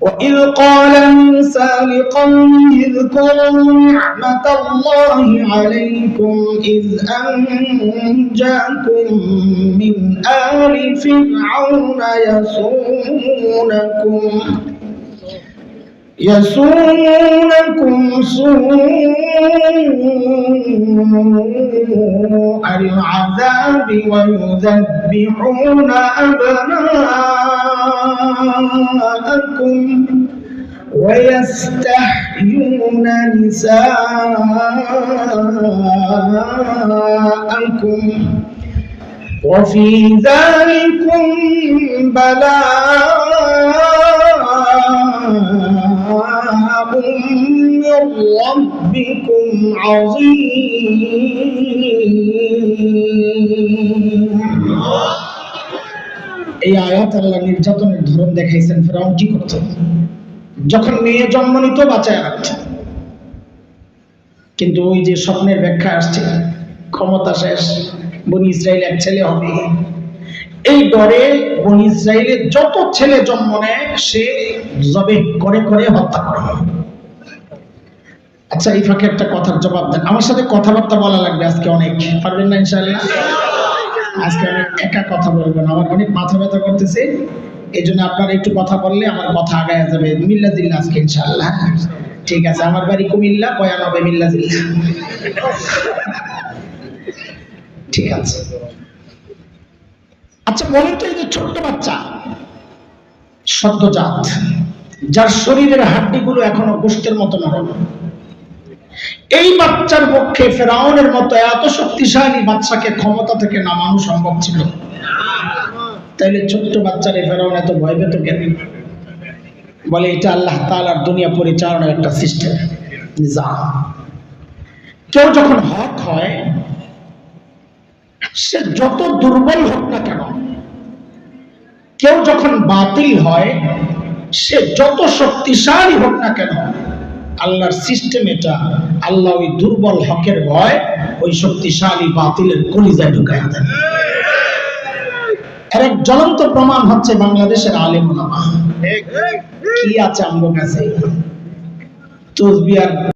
وإذ قال موسى لقومه اذكروا نعمة الله عليكم إذ أنجاكم من آل فرعون يسومونكم سوء العذاب ويذبحون أبناءكم ويستحيون نساءكم وفي ذلكم بلاء من ربكم عظيم। এই আয়াত আল্লাহ নির্যাতনের ধরন দেখাইছেন। ফেরাউন কি করত? যখন মেয়ে জন্ম নিত বাঁচায় রাখত, কিন্তু ওই যে স্বপ্নের ব্যাখ্যা আসছে ক্ষমতা শেষ, বনি ইসরাইল এক ছেলে হবে, এই ডরে বনি ইসরাইলের যত ছেলে জন্ম নেয় সে জবেহ করে করে হত্যা করে। আচ্ছা, এই ফাঁকে একটা কথার জবাব দেন। আমার সাথে কথাবার্তা বলা লাগবে আজকে অনেক, পারবেন না ইনশাআল্লাহ? আজকে আমি একা কথা বলবো না, আমার অনেক মাথা ব্যথা করতেছে, এই জন্য আপনারা একটু কথা বললে আমার কথা আগায় যাবে। মিল্লা জিল্লা আজকে ইনশাআল্লাহ। ঠিক আছে, আমার বাড়ি কুমিল্লা, ৯৫ মিল্লা জিল্লা। ঠিক আছে। আচ্ছা বলেন তো, এই যে ছোট্ট বাচ্চা সদ্যজাত, যার শরীরের হাড্ডিগুলো এখনো গোশতের মতো নরম, এই বাচ্চার পক্ষে ফেরাউনের মতো এত শক্তিশালী বাচ্চাকে ক্ষমতা থেকে নামানো সম্ভব ছিল? তাইলে ছোট্ট বাচ্চারে ফেরাউন এত ভয় পেত কেন? বলে এটা আল্লাহ তাআলার দুনিয়া পরিচালনার একটা সিস্টেম, নিজাম। কেউ যখন হক হয়, সে যত দুর্বল হোক না কেন, কেউ যখন বাতিল হয়, সে যত শক্তিশালী হোক না কেন, আল্লাহর সিস্টেম এটা, আল্লাহ ওই দুর্বল হকের ভয় ওই শক্তিশালী বাতিলের কলিজায় ঢুকায় দেন। এর এক জ্বলন্ত প্রমাণ হচ্ছে বাংলাদেশের আলেম ওলামা। কি আছে আমার কাছে? তসবিহ আর